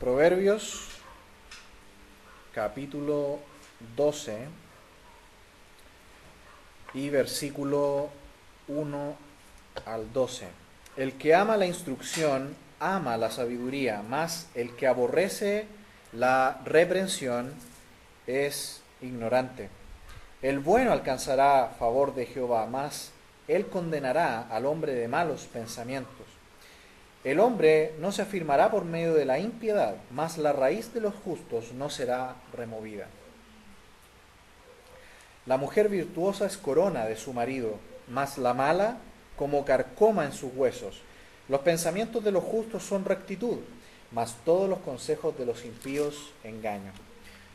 Proverbios, capítulo 12 y versículo 1 al 12. El que ama la instrucción, ama la sabiduría, mas el que aborrece la reprensión es ignorante. El bueno alcanzará favor de Jehová, mas él condenará al hombre de malos pensamientos. El hombre no se afirmará por medio de la impiedad, mas la raíz de los justos no será removida. La mujer virtuosa es corona de su marido, mas la mala como carcoma en sus huesos. Los pensamientos de los justos son rectitud, mas todos los consejos de los impíos engaño.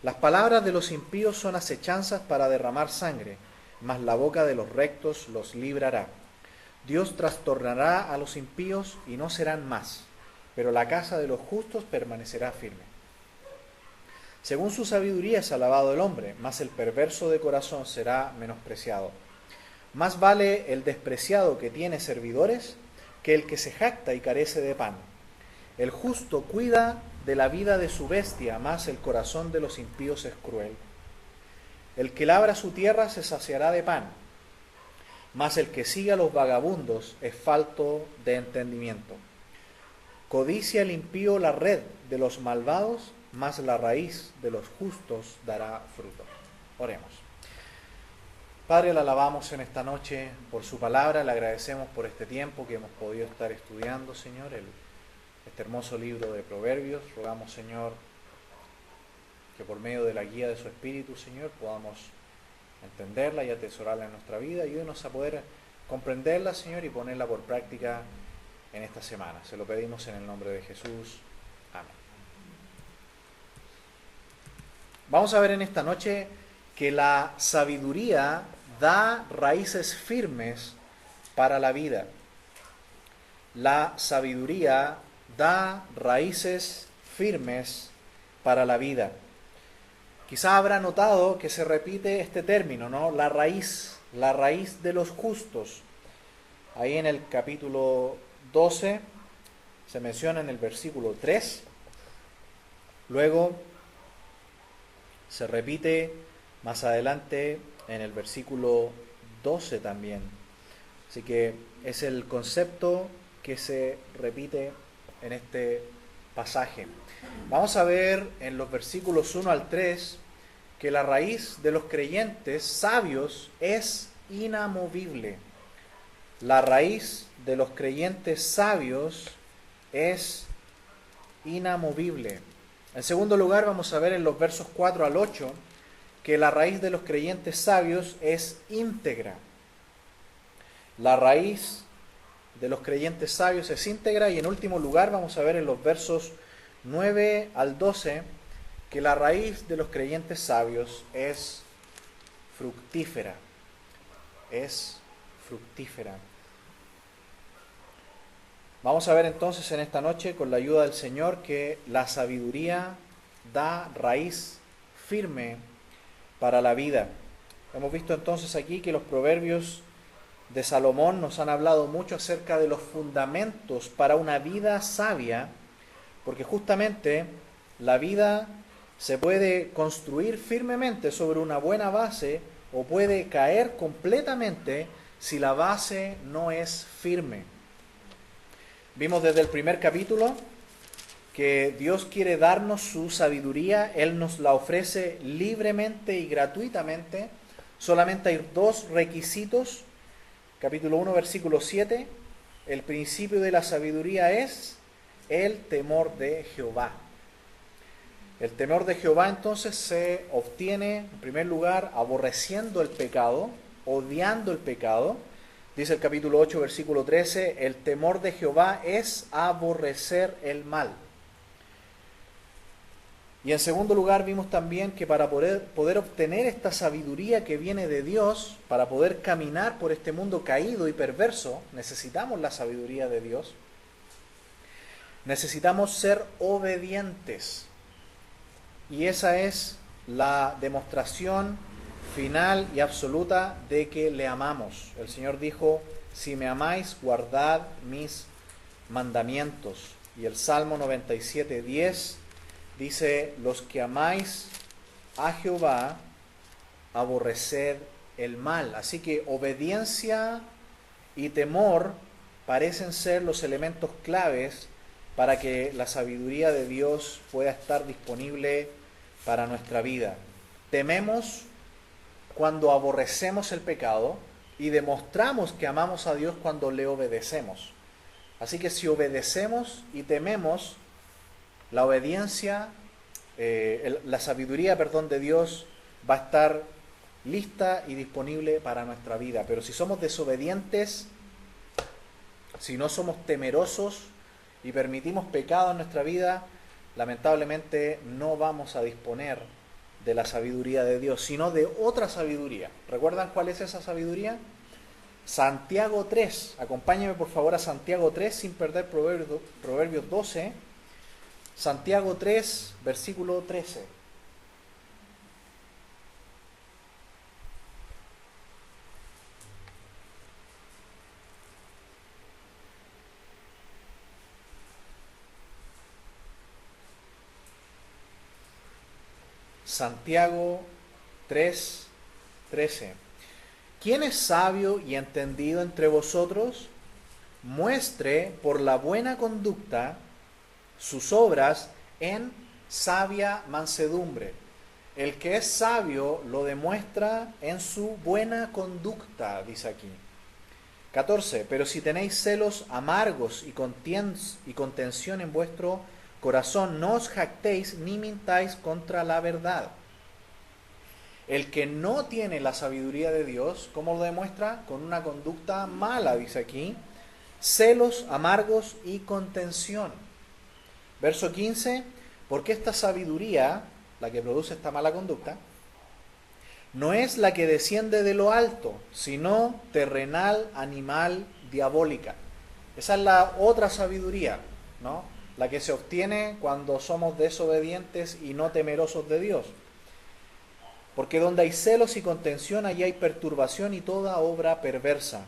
Las palabras de los impíos son acechanzas para derramar sangre, mas la boca de los rectos los librará. Dios trastornará a los impíos y no serán más, pero la casa de los justos permanecerá firme. Según su sabiduría es alabado el hombre, mas el perverso de corazón será menospreciado. Más vale el despreciado que tiene servidores que el que se jacta y carece de pan. El justo cuida de la vida de su bestia, mas el corazón de los impíos es cruel. El que labra su tierra se saciará de pan, mas el que sigue a los vagabundos es falto de entendimiento. Codicia el impío la red de los malvados, mas la raíz de los justos dará fruto. Oremos. Padre, le alabamos en esta noche por su palabra, le agradecemos por este tiempo que hemos podido estar estudiando, Señor, este hermoso libro de Proverbios. Rogamos, Señor, que por medio de la guía de su Espíritu, Señor, podamos entenderla y atesorarla en nuestra vida. Ayúdenos a poder comprenderla, Señor, y ponerla por práctica en esta semana. Se lo pedimos en el nombre de Jesús. Amén. Vamos a ver en esta noche que la sabiduría da raíces firmes para la vida. La sabiduría da raíces firmes para la vida. Quizá habrá notado que se repite este término, ¿no? La raíz de los justos. Ahí en el capítulo 12 se menciona en el versículo 3. Luego se repite más adelante en el versículo 12 también. Así que es el concepto que se repite en este pasaje. Vamos a ver en los versículos 1 al 3 que la raíz de los creyentes sabios es inamovible. La raíz de los creyentes sabios es inamovible. En segundo lugar, vamos a ver en los versos 4 al 8 que la raíz de los creyentes sabios es íntegra. La raíz de los creyentes sabios es íntegra, y en último lugar vamos a ver en los versos 9 al 12 que la raíz de los creyentes sabios es fructífera. Es fructífera. Vamos a ver entonces en esta noche, con la ayuda del Señor, que la sabiduría da raíz firme para la vida. Hemos visto entonces aquí que los proverbios de Salomón nos han hablado mucho acerca de los fundamentos para una vida sabia, porque justamente la vida se puede construir firmemente sobre una buena base o puede caer completamente si la base no es firme. Vimos desde el primer capítulo que Dios quiere darnos su sabiduría. Él nos la ofrece libremente y gratuitamente. Solamente hay dos requisitos. Capítulo 1, versículo 7. El principio de la sabiduría es el temor de Jehová. El temor de Jehová entonces se obtiene, en primer lugar, aborreciendo el pecado, odiando el pecado. Dice el capítulo 8, versículo 13, el temor de Jehová es aborrecer el mal. Y en segundo lugar vimos también que para poder obtener esta sabiduría que viene de Dios, para poder caminar por este mundo caído y perverso, necesitamos la sabiduría de Dios. Necesitamos ser obedientes. Y esa es la demostración final y absoluta de que le amamos. El Señor dijo, si me amáis, guardad mis mandamientos. Y el Salmo 97:10 Dice, los que amáis a Jehová, aborreced el mal. Así que obediencia y temor parecen ser los elementos claves para que la sabiduría de Dios pueda estar disponible para nuestra vida. Tememos cuando aborrecemos el pecado y demostramos que amamos a Dios cuando le obedecemos. Así que si obedecemos y tememos, la obediencia, la sabiduría, de Dios va a estar lista y disponible para nuestra vida. Pero si somos desobedientes, si no somos temerosos y permitimos pecado en nuestra vida, lamentablemente no vamos a disponer de la sabiduría de Dios, sino de otra sabiduría. ¿Recuerdan cuál es esa sabiduría? Santiago 3. Acompáñenme por favor a Santiago 3 sin perder Proverbios 12. Santiago 3, versículo 13. Santiago 3, 13. ¿Quién es sabio y entendido entre vosotros? Muestre por la buena conducta sus obras en sabia mansedumbre. El que es sabio lo demuestra en su buena conducta, dice aquí. 14. Pero si tenéis celos amargos y contención en vuestro corazón, no os jactéis ni mintáis contra la verdad. El que no tiene la sabiduría de Dios, ¿cómo lo demuestra? Con una conducta mala, dice aquí. Celos amargos y contención. Verso 15. Porque esta sabiduría, la que produce esta mala conducta, no es la que desciende de lo alto, sino terrenal, animal, diabólica. Esa es la otra sabiduría, ¿no? La que se obtiene cuando somos desobedientes y no temerosos de Dios. Porque donde hay celos y contención, allí hay perturbación y toda obra perversa.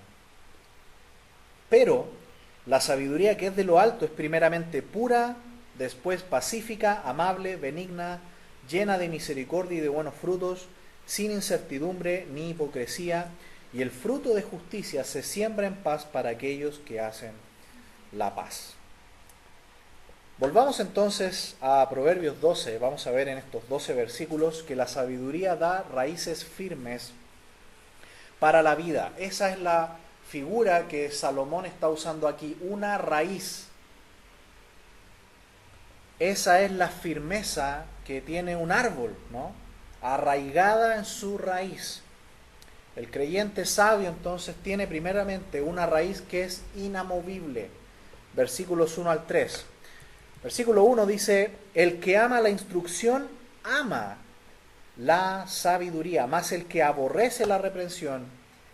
Pero la sabiduría que es de lo alto es primeramente pura, después pacífica, amable, benigna, llena de misericordia y de buenos frutos, sin incertidumbre ni hipocresía, y el fruto de justicia se siembra en paz para aquellos que hacen la paz. Volvamos entonces a Proverbios 12, vamos a ver en estos 12 versículos que la sabiduría da raíces firmes para la vida. Esa es la figura que Salomón está usando aquí, una raíz. Esa es la firmeza que tiene un árbol, ¿no? Arraigada en su raíz. El creyente sabio entonces tiene primeramente una raíz que es inamovible. Versículos 1 al 3. Versículo 1 dice, el que ama la instrucción, ama la sabiduría, mas el que aborrece la reprensión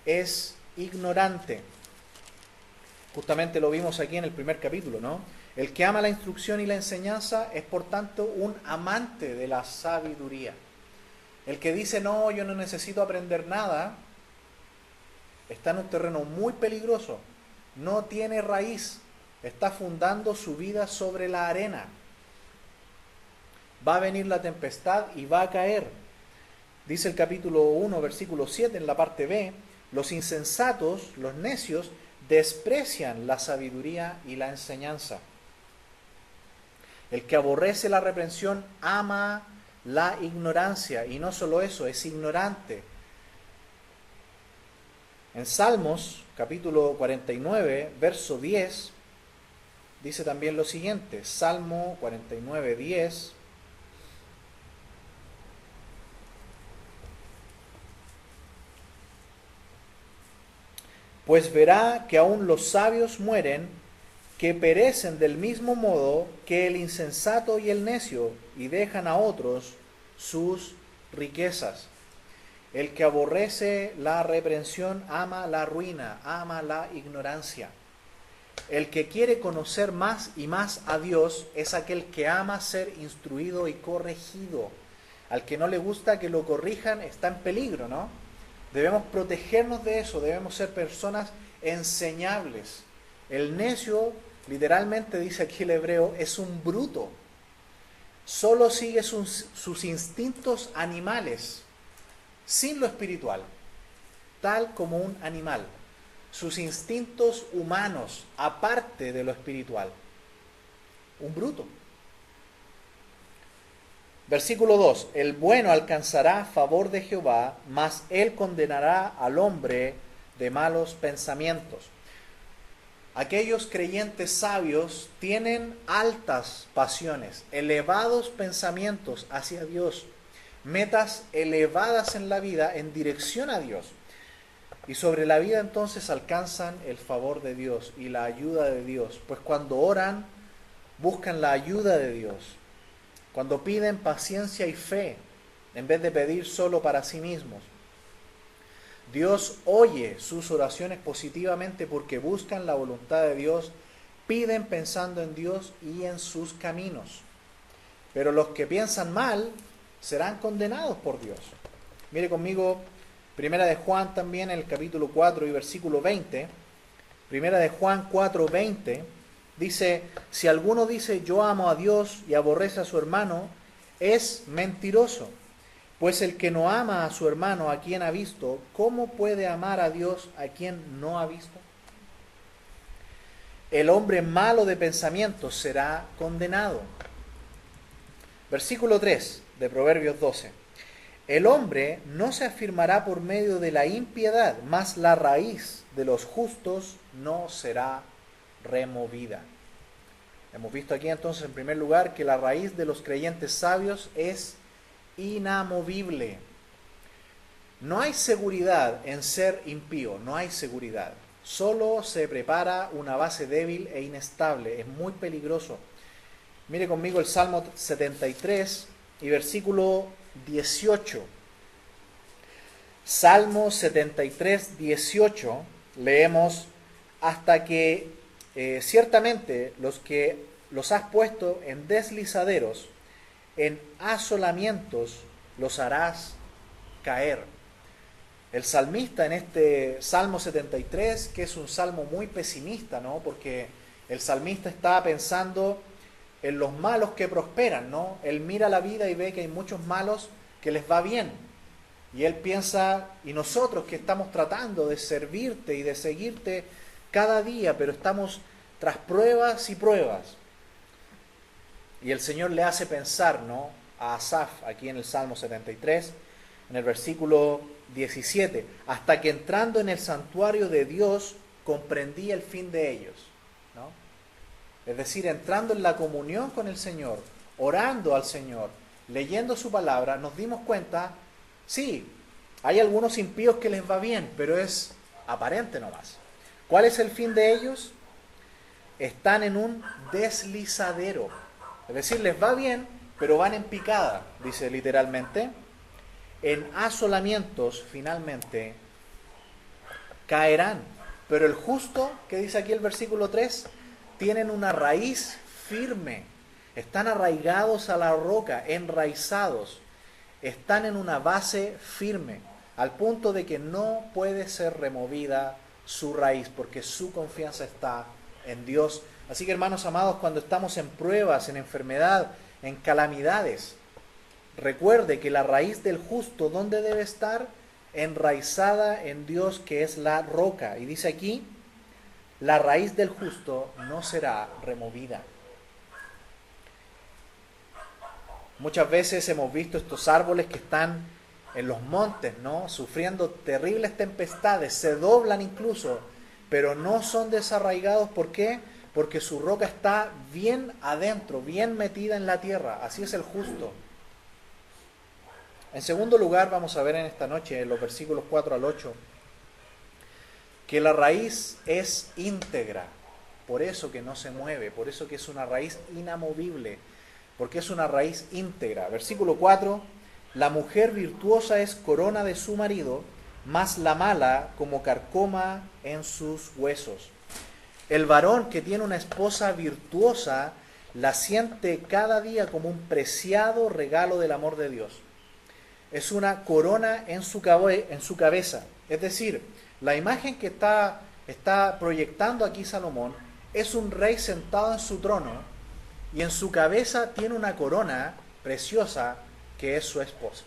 es ignorante. Justamente lo vimos aquí en el primer capítulo, ¿no? El que ama la instrucción y la enseñanza es por tanto un amante de la sabiduría. El que dice, no, yo no necesito aprender nada, está en un terreno muy peligroso, no tiene raíz. Está fundando su vida sobre la arena. Va a venir la tempestad y va a caer. Dice el capítulo 1, versículo 7 en la parte B, los insensatos, los necios, desprecian la sabiduría y la enseñanza. El que aborrece la reprensión ama la ignorancia, y no solo eso, es ignorante. En Salmos, capítulo 49, verso 10, dice también lo siguiente, Salmo 49, 10. Pues verá que aún los sabios mueren, que perecen del mismo modo que el insensato y el necio, y dejan a otros sus riquezas. El que aborrece la reprensión ama la ruina, ama la ignorancia. El que quiere conocer más y más a Dios es aquel que ama ser instruido y corregido. Al que no le gusta que lo corrijan está en peligro, ¿no? Debemos protegernos de eso, debemos ser personas enseñables. El necio, literalmente dice aquí el hebreo, es un bruto. solo sigue sus instintos animales, sin lo espiritual, tal como un animal. Sus instintos humanos, aparte de lo espiritual. Un bruto. Versículo 2. El bueno alcanzará favor de Jehová, mas él condenará al hombre de malos pensamientos. Aquellos creyentes sabios tienen altas pasiones, elevados pensamientos hacia Dios, metas elevadas en la vida en dirección a Dios. Y sobre la vida entonces alcanzan el favor de Dios y la ayuda de Dios, pues cuando oran buscan la ayuda de Dios. Cuando piden paciencia y fe, en vez de pedir solo para sí mismos. Dios oye sus oraciones positivamente porque buscan la voluntad de Dios, piden pensando en Dios y en sus caminos. Pero los que piensan mal serán condenados por Dios. Mire conmigo, Primera de Juan también, en el capítulo 4 y versículo 20. Primera de Juan 4, 20. Dice, si alguno dice yo amo a Dios y aborrece a su hermano, es mentiroso. Pues el que no ama a su hermano a quien ha visto, ¿cómo puede amar a Dios a quien no ha visto? El hombre malo de pensamiento será condenado. Versículo 3 de Proverbios 12. El hombre no se afirmará por medio de la impiedad, mas la raíz de los justos no será removida. Hemos visto aquí entonces en primer lugar que la raíz de los creyentes sabios es inamovible. No hay seguridad en ser impío, no hay seguridad. Solo se prepara una base débil e inestable, es muy peligroso. Mire conmigo el Salmo 73 y versículo 18. Salmo 73, 18, leemos, hasta que ciertamente los que los has puesto en deslizaderos, en asolamientos, los harás caer. El salmista en este Salmo 73, que es un salmo muy pesimista, ¿no? Porque el salmista está pensando en los malos que prosperan, ¿no? Él mira la vida y ve que hay muchos malos que les va bien. Y él piensa, y nosotros que estamos tratando de servirte y de seguirte cada día, pero estamos tras pruebas y pruebas. Y el Señor le hace pensar, ¿no?, a Asaf, aquí en el Salmo 73, en el versículo 17, hasta que entrando en el santuario de Dios comprendí el fin de ellos, ¿no? Es decir, entrando en la comunión con el Señor, orando al Señor, leyendo su palabra, nos dimos cuenta, sí, hay algunos impíos que les va bien, pero es aparente nomás. ¿Cuál es el fin de ellos? Están en un deslizadero. Es decir, les va bien, pero van en picada, dice literalmente. En asolamientos, finalmente, caerán. Pero el justo, que dice aquí el versículo 3, tienen una raíz firme. Están arraigados a la roca, enraizados. Están en una base firme, al punto de que no puede ser removida su raíz, porque su confianza está en Dios. Así que, hermanos amados, cuando estamos en pruebas, en enfermedad, en calamidades, recuerde que la raíz del justo, ¿dónde debe estar? Enraizada en Dios, que es la roca. Y dice aquí, la raíz del justo no será removida. Muchas veces hemos visto estos árboles que están en los montes, ¿no?, sufriendo terribles tempestades, se doblan incluso, pero no son desarraigados. ¿Por qué? Porque su roca está bien adentro, bien metida en la tierra. Así es el justo. En segundo lugar, vamos a ver en esta noche, en los versículos 4 al 8, que la raíz es íntegra, por eso que no se mueve, por eso que es una raíz inamovible, porque es una raíz íntegra. Versículo 4, la mujer virtuosa es corona de su marido, mas la mala como carcoma en sus huesos. El varón que tiene una esposa virtuosa la siente cada día como un preciado regalo del amor de Dios. Es una corona en su cabeza. Es decir, la imagen que está proyectando aquí Salomón es un rey sentado en su trono y en su cabeza tiene una corona preciosa que es su esposa.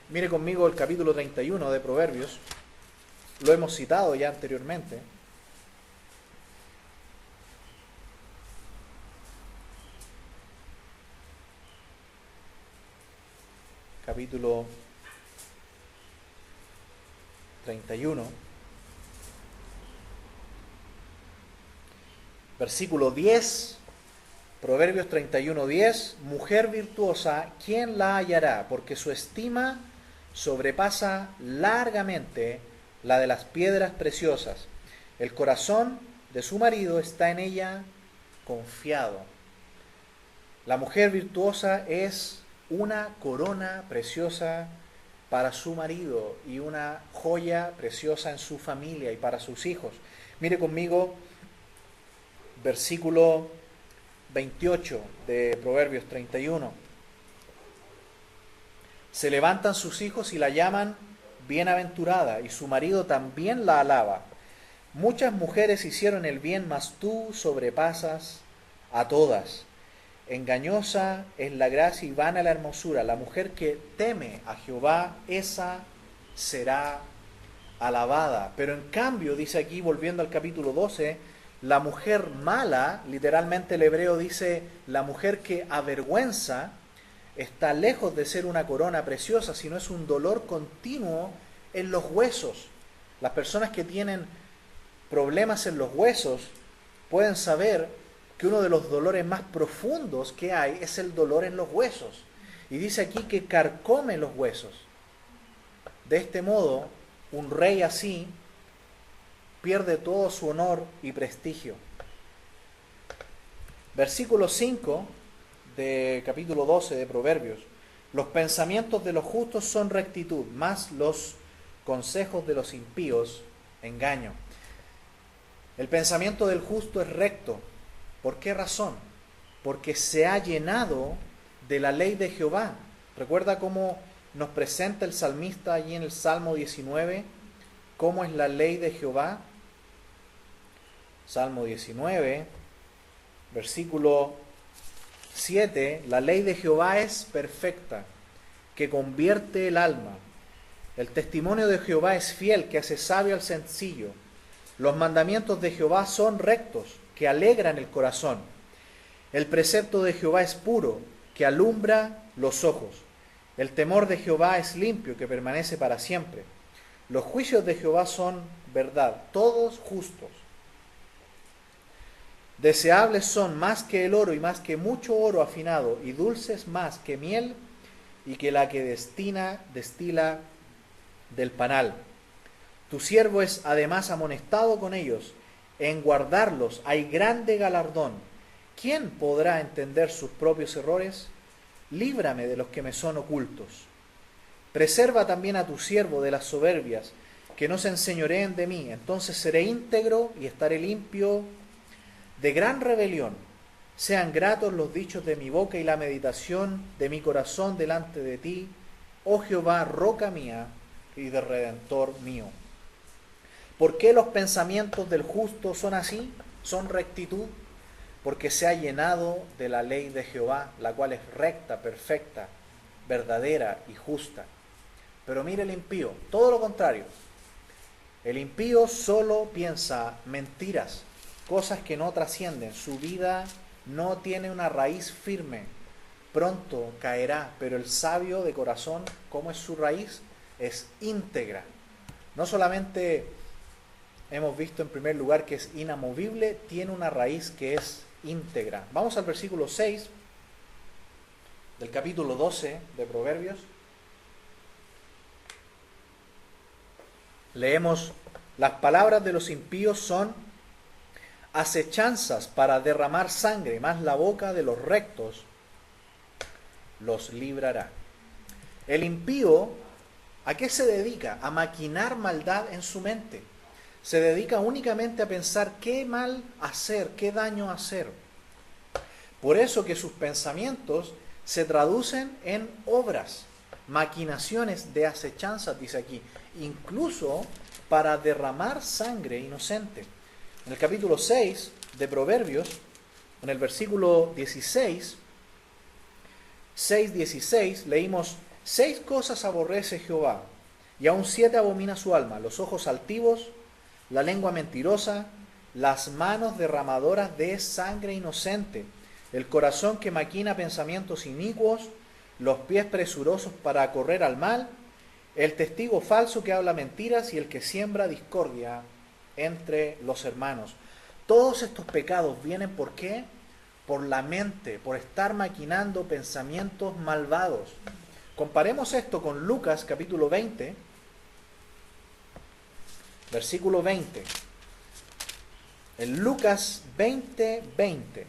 Mire conmigo el capítulo 31 de Proverbios, lo hemos citado ya anteriormente. Capítulo 31, versículo 10, Proverbios 31, 10, mujer virtuosa, ¿quién la hallará? Porque su estima sobrepasa largamente la de las piedras preciosas. El corazón de su marido está en ella confiado. La mujer virtuosa es una corona preciosa para su marido y una joya preciosa en su familia y para sus hijos. Mire conmigo versículo 28 de Proverbios 31. Se levantan sus hijos y la llaman bienaventurada, y su marido también la alaba. Muchas mujeres hicieron el bien, mas tú sobrepasas a todas. Engañosa es la gracia y vana la hermosura. La mujer que teme a Jehová, esa será alabada. Pero en cambio, dice aquí, volviendo al capítulo 12, la mujer mala, literalmente el hebreo dice, la mujer que avergüenza, está lejos de ser una corona preciosa, sino es un dolor continuo en los huesos. Las personas que tienen problemas en los huesos pueden saber que uno de los dolores más profundos que hay es el dolor en los huesos. Y dice aquí que carcome los huesos. De este modo, un rey así pierde todo su honor y prestigio. Versículo 5 de capítulo 12 de Proverbios. Los pensamientos de los justos son rectitud, mas los consejos de los impíos engaño. El pensamiento del justo es recto. ¿Por qué razón? Porque se ha llenado de la ley de Jehová. ¿Recuerda cómo nos presenta el salmista allí en el Salmo 19? ¿Cómo es la ley de Jehová? Salmo 19, versículo 7. La ley de Jehová es perfecta, que convierte el alma. El testimonio de Jehová es fiel, que hace sabio al sencillo. Los mandamientos de Jehová son rectos, que alegran el corazón. El precepto de Jehová es puro, que alumbra los ojos. El temor de Jehová es limpio, que permanece para siempre. Los juicios de Jehová son verdad, todos justos. Deseables son más que el oro y más que mucho oro afinado, y dulces más que miel y que la que destila del panal. Tu siervo es además amonestado con ellos. En guardarlos hay grande galardón. ¿Quién podrá entender sus propios errores? Líbrame de los que me son ocultos. Preserva también a tu siervo de las soberbias, que no se enseñoreen de mí. Entonces seré íntegro y estaré limpio de gran rebelión. Sean gratos los dichos de mi boca y la meditación de mi corazón delante de ti, oh Jehová, roca mía y de redentor mío. ¿Por qué los pensamientos del justo son así? Son rectitud, porque se ha llenado de la ley de Jehová, la cual es recta, perfecta, verdadera y justa. Pero mire el impío, todo lo contrario. El impío solo piensa mentiras, cosas que no trascienden. Su vida no tiene una raíz firme. Pronto caerá, pero el sabio de corazón, ¿cómo es su raíz? Es íntegra. No solamente hemos visto en primer lugar que es inamovible, tiene una raíz que es íntegra. Vamos al versículo 6 del capítulo 12 de Proverbios. Leemos: las palabras de los impíos son acechanzas para derramar sangre, mas la boca de los rectos los librará. El impío, ¿a qué se dedica? A maquinar maldad en su mente. Se dedica únicamente a pensar qué mal hacer, qué daño hacer. Por eso que sus pensamientos se traducen en obras, maquinaciones de acechanzas, dice aquí, incluso para derramar sangre inocente. En el capítulo 6 de Proverbios, En el versículo 6:16, leímos: 6 cosas aborrece Jehová, y aún 7 abomina su alma: los ojos altivos, la lengua mentirosa, las manos derramadoras de sangre inocente, el corazón que maquina pensamientos inicuos, los pies presurosos para correr al mal, el testigo falso que habla mentiras y el que siembra discordia entre los hermanos. Todos estos pecados vienen, ¿por qué? Por la mente, por estar maquinando pensamientos malvados. Comparemos esto con Lucas capítulo 20, versículo 20. En Lucas 20:20.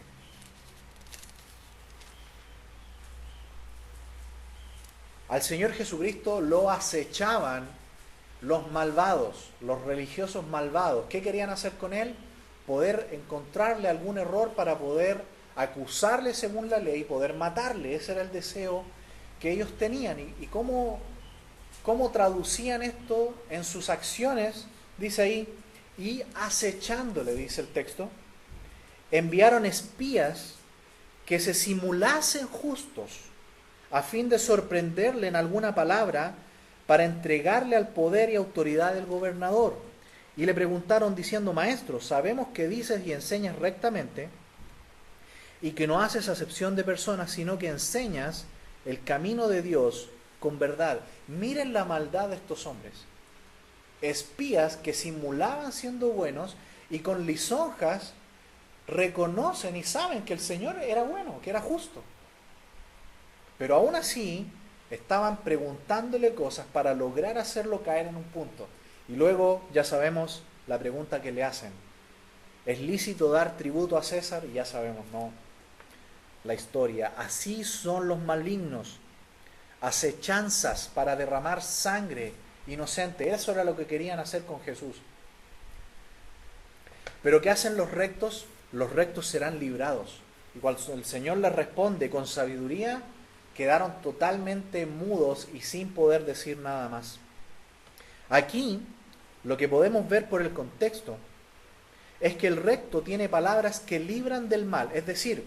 Al Señor Jesucristo lo acechaban los malvados, los religiosos malvados. ¿Qué querían hacer con él? Poder encontrarle algún error para poder acusarle según la ley, poder matarle. Ese era el deseo que ellos tenían. ¿Y cómo traducían esto en sus acciones? Dice ahí: y acechándole, dice el texto, enviaron espías que se simulasen justos, a fin de sorprenderle en alguna palabra, para entregarle al poder y autoridad del gobernador. Y le preguntaron diciendo: Maestro, sabemos que dices y enseñas rectamente, y que no haces acepción de personas, sino que enseñas el camino de Dios con verdad. Miren la maldad de estos hombres. Espías que simulaban siendo buenos y con lisonjas reconocen y saben que el Señor era bueno, que era justo. Pero aún así estaban preguntándole cosas para lograr hacerlo caer en un punto. Y luego ya sabemos la pregunta que le hacen: ¿es lícito dar tributo a César? Y ya sabemos, no, la historia. Así son los malignos, acechanzas para derramar sangre inocente. Eso era lo que querían hacer con Jesús. Pero ¿qué hacen los rectos? Los rectos serán librados. Y cuando el Señor les responde con sabiduría, quedaron totalmente mudos y sin poder decir nada más. Aquí lo que podemos ver por el contexto es que el recto tiene palabras que libran del mal. Es decir,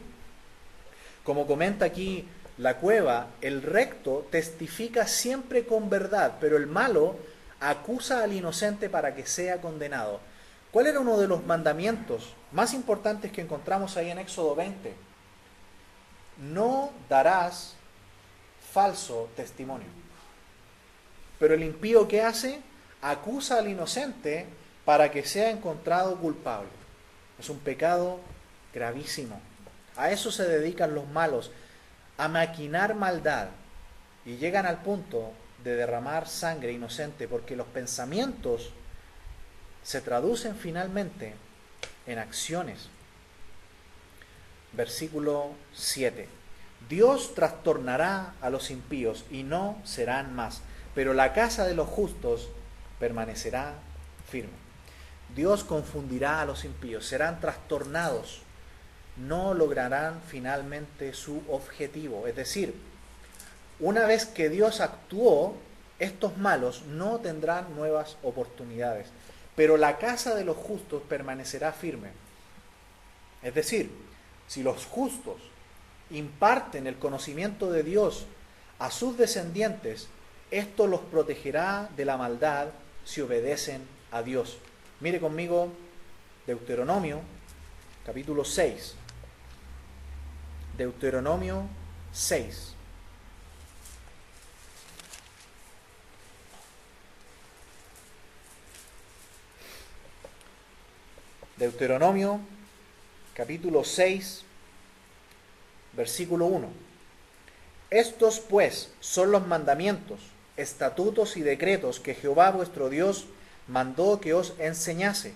como comenta aquí la Cueva, el recto testifica siempre con verdad, pero el malo acusa al inocente para que sea condenado. ¿Cuál era uno de los mandamientos más importantes que encontramos ahí en Éxodo 20? No darás falso testimonio. Pero el impío, ¿qué hace? Acusa al inocente para que sea encontrado culpable. Es un pecado gravísimo. A eso se dedican los malos, a maquinar maldad, y llegan al punto de derramar sangre inocente, porque los pensamientos se traducen finalmente en acciones. Versículo 7. Dios trastornará a los impíos y no serán más, pero la casa de los justos permanecerá firme. Dios confundirá a los impíos, serán trastornados, no lograrán finalmente su objetivo. Es decir, una vez que Dios actuó, estos malos no tendrán nuevas oportunidades, pero la casa de los justos permanecerá firme. Es decir, si los justos imparten el conocimiento de Dios a sus descendientes, esto los protegerá de la maldad si obedecen a Dios. Mire conmigo Deuteronomio capítulo 6. Deuteronomio 6. Deuteronomio capítulo 6, versículo 1. Estos pues son los mandamientos, estatutos y decretos que Jehová vuestro Dios mandó que os enseñase,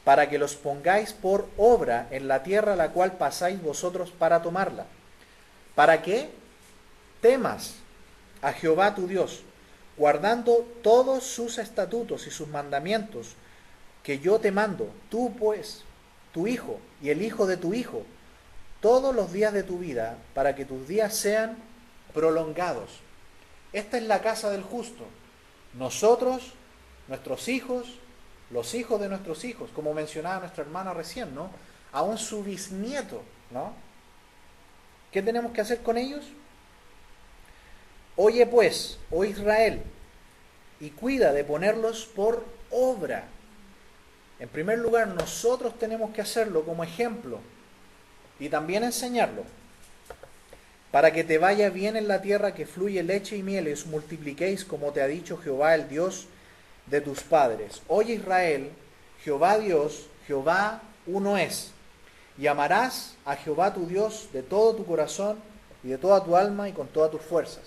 para que los pongáis por obra en la tierra a la cual pasáis vosotros para tomarla, para que temas a Jehová tu Dios, guardando todos sus estatutos y sus mandamientos que yo te mando, tú pues, tu hijo y el hijo de tu hijo, todos los días de tu vida, para que tus días sean prolongados. Esta es la casa del justo. Nosotros, nuestros hijos, los hijos de nuestros hijos, como mencionaba nuestra hermana recién, ¿no? Aún su bisnieto, ¿no? ¿Qué tenemos que hacer con ellos? Oye pues, oh Israel, y cuida de ponerlos por obra. En primer lugar, nosotros tenemos que hacerlo como ejemplo y también enseñarlo, para que te vaya bien en la tierra que fluye leche y miel y os multipliquéis como te ha dicho Jehová, el Dios de tus padres. Oye Israel, Jehová Dios, Jehová uno es, y amarás a Jehová tu Dios de todo tu corazón y de toda tu alma y con todas tus fuerzas.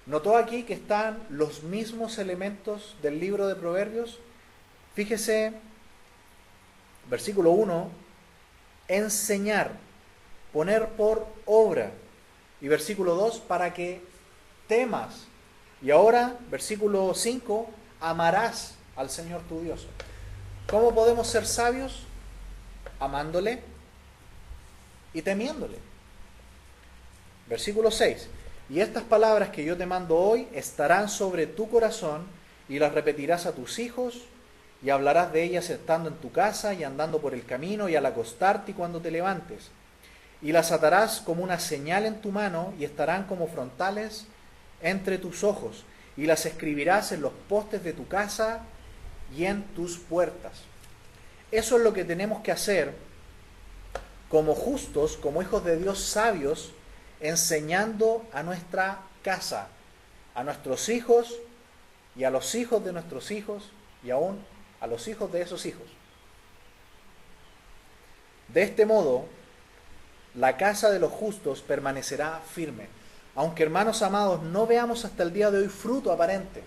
¿Notó aquí que están los mismos elementos del libro de Proverbios? Fíjese, versículo 1, enseñar, poner por obra. Y versículo 2, para que temas. Y ahora, versículo 5, amarás al Señor tu Dios. ¿Cómo podemos ser sabios? Amándole y temiéndole. Versículo 6. Y estas palabras que yo te mando hoy estarán sobre tu corazón y las repetirás a tus hijos y hablarás de ellas estando en tu casa y andando por el camino y al acostarte y cuando te levantes. Y las atarás como una señal en tu mano y estarán como frontales entre tus ojos. Y las escribirás en los postes de tu casa y en tus puertas. Eso es lo que tenemos que hacer como justos, como hijos de Dios sabios, enseñando a nuestra casa, a nuestros hijos y a los hijos de nuestros hijos y aún a los hijos de esos hijos. De este modo, la casa de los justos permanecerá firme. Aunque, hermanos amados, no veamos hasta el día de hoy fruto aparente.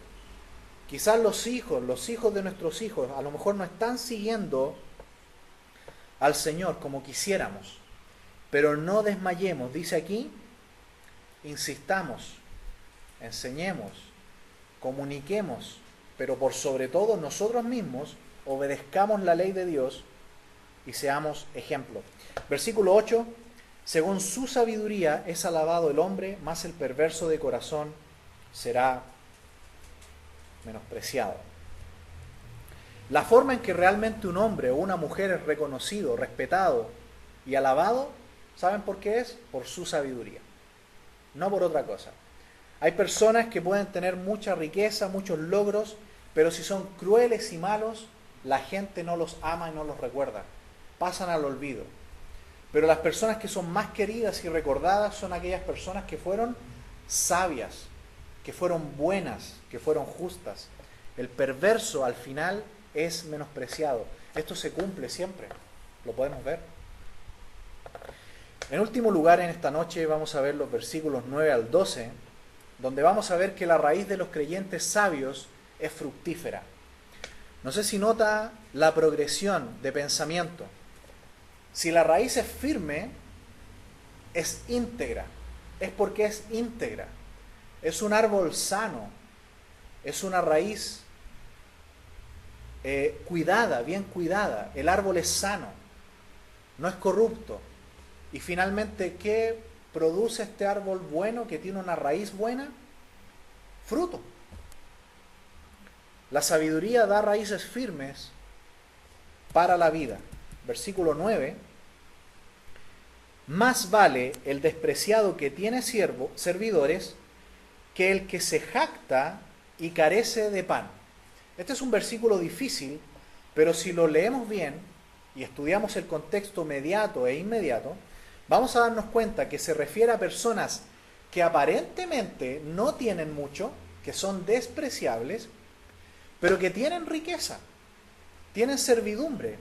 Quizás los hijos de nuestros hijos, a lo mejor no están siguiendo al Señor como quisiéramos. Pero no desmayemos, dice aquí, insistamos, enseñemos, comuniquemos, pero por sobre todo nosotros mismos obedezcamos la ley de Dios y seamos ejemplo. Versículo 8, según su sabiduría es alabado el hombre, mas el perverso de corazón será menospreciado. La forma en que realmente un hombre o una mujer es reconocido, respetado y alabado, ¿saben por qué es? Por su sabiduría, no por otra cosa. Hay personas que pueden tener mucha riqueza, muchos logros, pero si son crueles y malos, la gente no los ama y no los recuerda, pasan al olvido. Pero las personas que son más queridas y recordadas son aquellas personas que fueron sabias, que fueron buenas, que fueron justas. El perverso al final es menospreciado. Esto se cumple siempre, lo podemos ver. En último lugar, en esta noche vamos a ver los versículos 9 al 12, donde vamos a ver que la raíz de los creyentes sabios es fructífera. No sé si nota la progresión de pensamiento. Si la raíz es firme, es íntegra. Es porque es íntegra. Es un árbol sano. Es una raíz cuidada, bien cuidada. El árbol es sano. No es corrupto. Y finalmente, ¿qué produce este árbol bueno que tiene una raíz buena? Fruto. La sabiduría da raíces firmes para la vida. Versículo 9. Más vale el despreciado que tiene servidores que el que se jacta y carece de pan. Este es un versículo difícil, pero si lo leemos bien y estudiamos el contexto mediato e inmediato, vamos a darnos cuenta que se refiere a personas que aparentemente no tienen mucho, que son despreciables, pero que tienen riqueza, tienen servidumbre,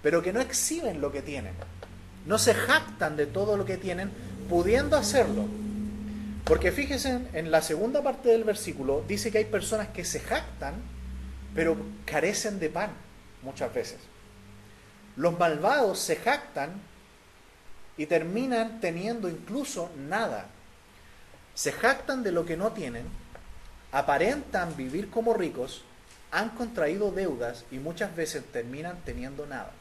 pero que no exhiben lo que tienen. No se jactan de todo lo que tienen, pudiendo hacerlo. Porque fíjense en la segunda parte del versículo, dice que hay personas que se jactan, pero carecen de pan, muchas veces. Los malvados se jactan y terminan teniendo incluso nada. Se jactan de lo que no tienen, aparentan vivir como ricos, han contraído deudas y muchas veces terminan teniendo nada.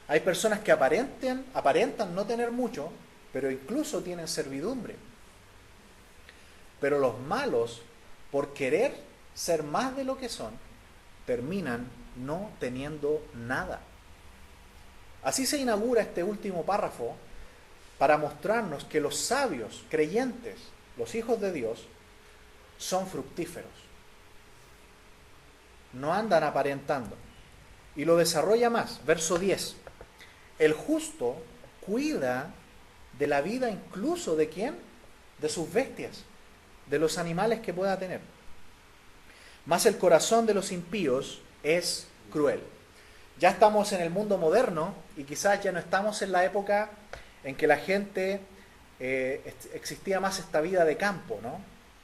Hay personas que aparentan no tener mucho, pero incluso tienen servidumbre. Pero los malos, por querer ser más de lo que son, terminan no teniendo nada. Así se inaugura este último párrafo para mostrarnos que los sabios, creyentes, los hijos de Dios, son fructíferos. No andan aparentando. Y lo desarrolla más, verso 10. El justo cuida de la vida incluso de ¿quién? De sus bestias, de los animales que pueda tener. Mas el corazón de los impíos es cruel. Ya estamos en el mundo moderno y quizás ya no estamos en la época en que la gente existía más esta vida de campo, ¿no?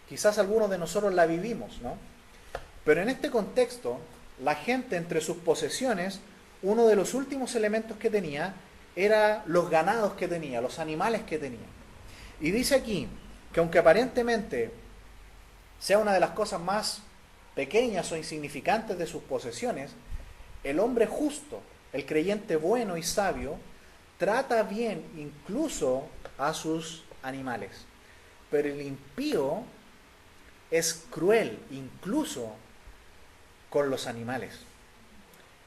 Quizás algunos de nosotros la vivimos, ¿no? Pero en este contexto, la gente entre sus posesiones, uno de los últimos elementos que tenía era los ganados que tenía, los animales que tenía. Y dice aquí que aunque aparentemente sea una de las cosas más pequeñas o insignificantes de sus posesiones, el hombre justo, el creyente bueno y sabio, trata bien incluso a sus animales. Pero el impío es cruel incluso con los animales.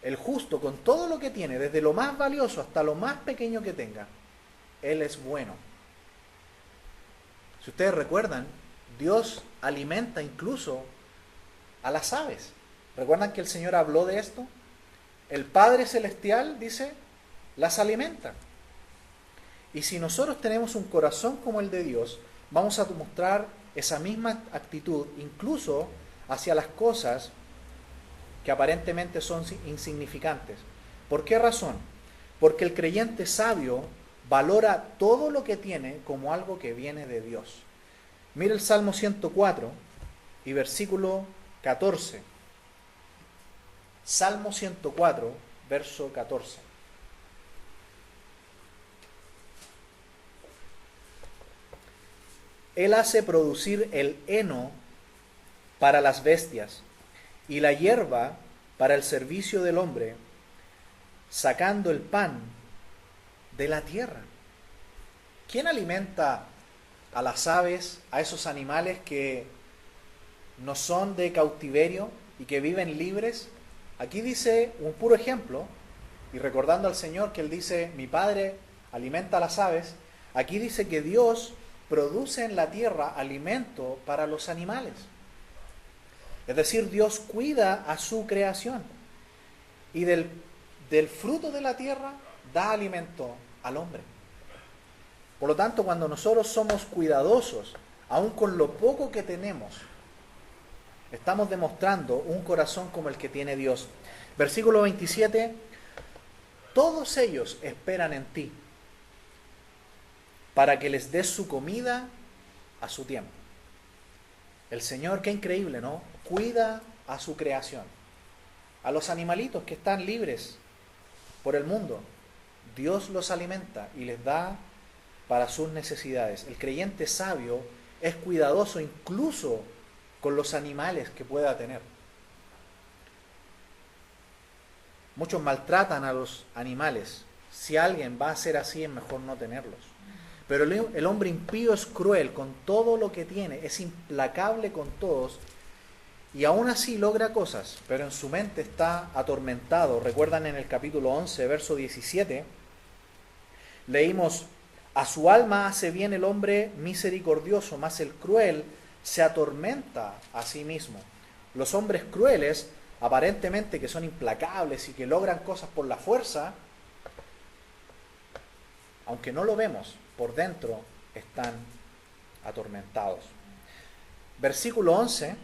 El justo, con todo lo que tiene, desde lo más valioso hasta lo más pequeño que tenga, él es bueno. Si ustedes recuerdan, Dios alimenta incluso a las aves. ¿Recuerdan que el Señor habló de esto? El Padre Celestial, dice, las alimenta. Y si nosotros tenemos un corazón como el de Dios, vamos a mostrar esa misma actitud incluso hacia las cosas que aparentemente son insignificantes. ¿Por qué razón? Porque el creyente sabio valora todo lo que tiene como algo que viene de Dios. Mira el Salmo 104 y versículo 14. Salmo 104, verso 14. Él hace producir el heno para las bestias y la hierba para el servicio del hombre, sacando el pan de la tierra. ¿Quién alimenta a las aves, a esos animales que no son de cautiverio y que viven libres? Aquí dice un puro ejemplo, y recordando al Señor que Él dice, mi Padre alimenta a las aves, aquí dice que Dios produce en la tierra alimento para los animales. Es decir, Dios cuida a su creación y del fruto de la tierra da alimento al hombre. Por lo tanto, cuando nosotros somos cuidadosos, aun con lo poco que tenemos, estamos demostrando un corazón como el que tiene Dios. Versículo 27, todos ellos esperan en ti, para que les des su comida a su tiempo. El Señor, qué increíble, ¿no? Cuida a su creación. A los animalitos que están libres por el mundo, Dios los alimenta y les da para sus necesidades. El creyente sabio es cuidadoso incluso con los animales que pueda tener. Muchos maltratan a los animales. Si alguien va a ser así, es mejor no tenerlos. Pero el hombre impío es cruel con todo lo que tiene, es implacable con todos y aún así logra cosas, pero en su mente está atormentado. Recuerdan en el capítulo 11, verso 17, leímos, a su alma hace bien el hombre misericordioso, mas el cruel se atormenta a sí mismo. Los hombres crueles, aparentemente que son implacables y que logran cosas por la fuerza, aunque no lo vemos, por dentro están atormentados. Versículo 11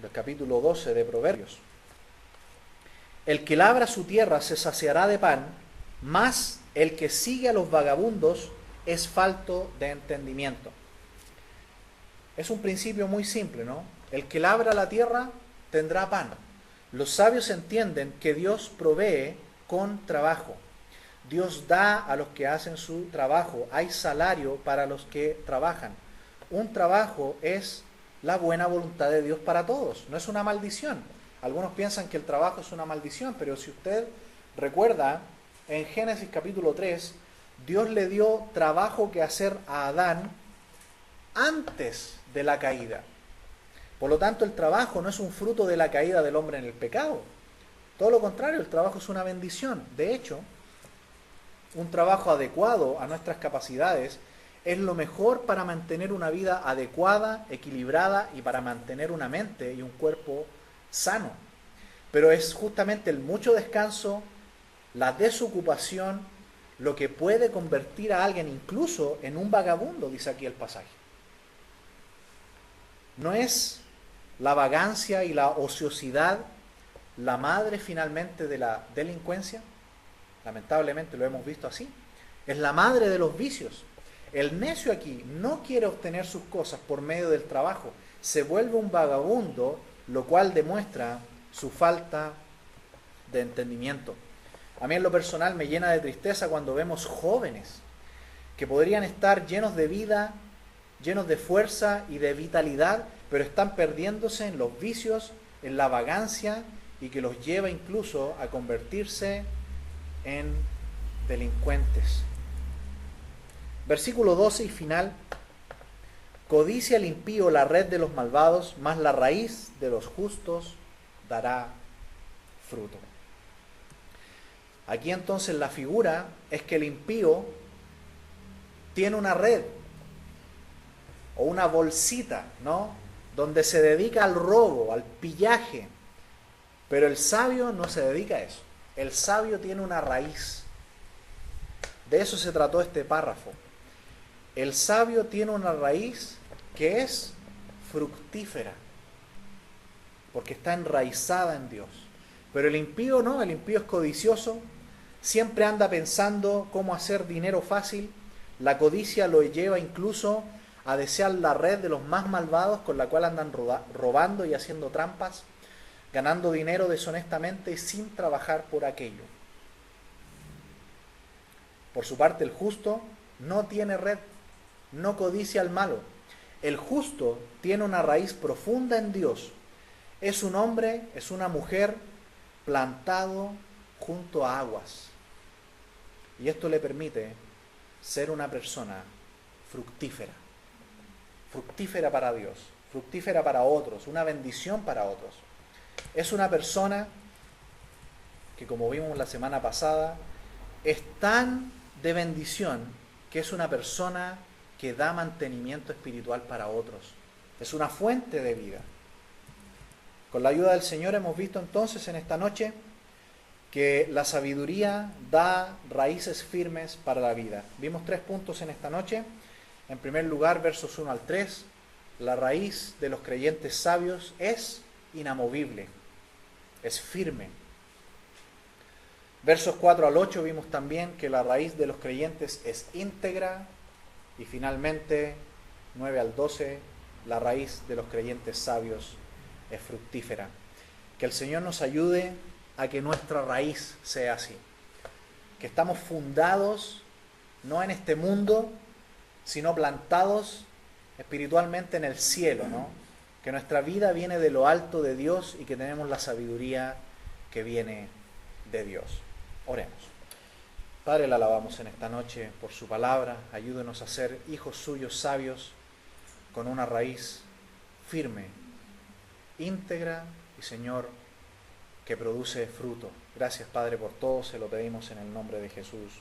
del capítulo 12 de Proverbios. El que labra su tierra se saciará de pan, mas el que sigue a los vagabundos es falto de entendimiento. Es un principio muy simple, ¿no? El que labra la tierra tendrá pan. Los sabios entienden que Dios provee con trabajo. Dios da a los que hacen su trabajo. Hay salario para los que trabajan. Un trabajo es la buena voluntad de Dios para todos. No es una maldición. Algunos piensan que el trabajo es una maldición, pero si usted recuerda, en Génesis capítulo 3, Dios le dio trabajo que hacer a Adán antes de la caída. Por lo tanto, el trabajo no es un fruto de la caída del hombre en el pecado. Todo lo contrario, el trabajo es una bendición. De hecho, un trabajo adecuado a nuestras capacidades es lo mejor para mantener una vida adecuada, equilibrada y para mantener una mente y un cuerpo sano. Pero es justamente el mucho descanso, la desocupación, lo que puede convertir a alguien incluso en un vagabundo, dice aquí el pasaje. ¿No es la vagancia y la ociosidad la madre finalmente de la delincuencia? Lamentablemente lo hemos visto así. Es la madre de los vicios. El necio aquí no quiere obtener sus cosas por medio del trabajo. Se vuelve un vagabundo, lo cual demuestra su falta de entendimiento. A mí en lo personal me llena de tristeza cuando vemos jóvenes que podrían estar llenos de vida, llenos de fuerza y de vitalidad, pero están perdiéndose en los vicios, en la vagancia, y que los lleva incluso a convertirse en delincuentes. Versículo 12 y final. Codicia el impío la red de los malvados, mas la raíz de los justos dará fruto. Aquí entonces la figura es que el impío tiene una red o una bolsita, ¿no?, donde se dedica al robo, al pillaje. Pero el sabio no se dedica a eso. El sabio tiene una raíz. De eso se trató este párrafo. El sabio tiene una raíz que es fructífera, porque está enraizada en Dios. Pero el impío no, el impío es codicioso, siempre anda pensando cómo hacer dinero fácil. La codicia lo lleva incluso a desear la red de los más malvados, con la cual andan robando y haciendo trampas, ganando dinero deshonestamente y sin trabajar por aquello. Por su parte, el justo no tiene red, no codicia al malo. El justo tiene una raíz profunda en Dios. Es un hombre, es una mujer plantado junto a aguas. Y esto le permite ser una persona fructífera. Fructífera para Dios, fructífera para otros, una bendición para otros. Es una persona que, como vimos la semana pasada, es tan de bendición que es una persona que da mantenimiento espiritual para otros. Es una fuente de vida. Con la ayuda del Señor hemos visto entonces en esta noche que la sabiduría da raíces firmes para la vida. Vimos 3 puntos en esta noche. En primer lugar, versos 1 al 3, la raíz de los creyentes sabios es inamovible, es firme. Versos 4 al 8 vimos también que la raíz de los creyentes es íntegra, y finalmente 9 al 12, la raíz de los creyentes sabios es fructífera. Que el Señor nos ayude a que nuestra raíz sea así, que estamos fundados no en este mundo, sino plantados espiritualmente en el cielo, ¿no? Que nuestra vida viene de lo alto de Dios y que tenemos la sabiduría que viene de Dios. Oremos. Padre, le alabamos en esta noche por su palabra. Ayúdenos a ser hijos suyos sabios, con una raíz firme, íntegra y, Señor, que produce fruto. Gracias, Padre, por todo. Se lo pedimos en el nombre de Jesús.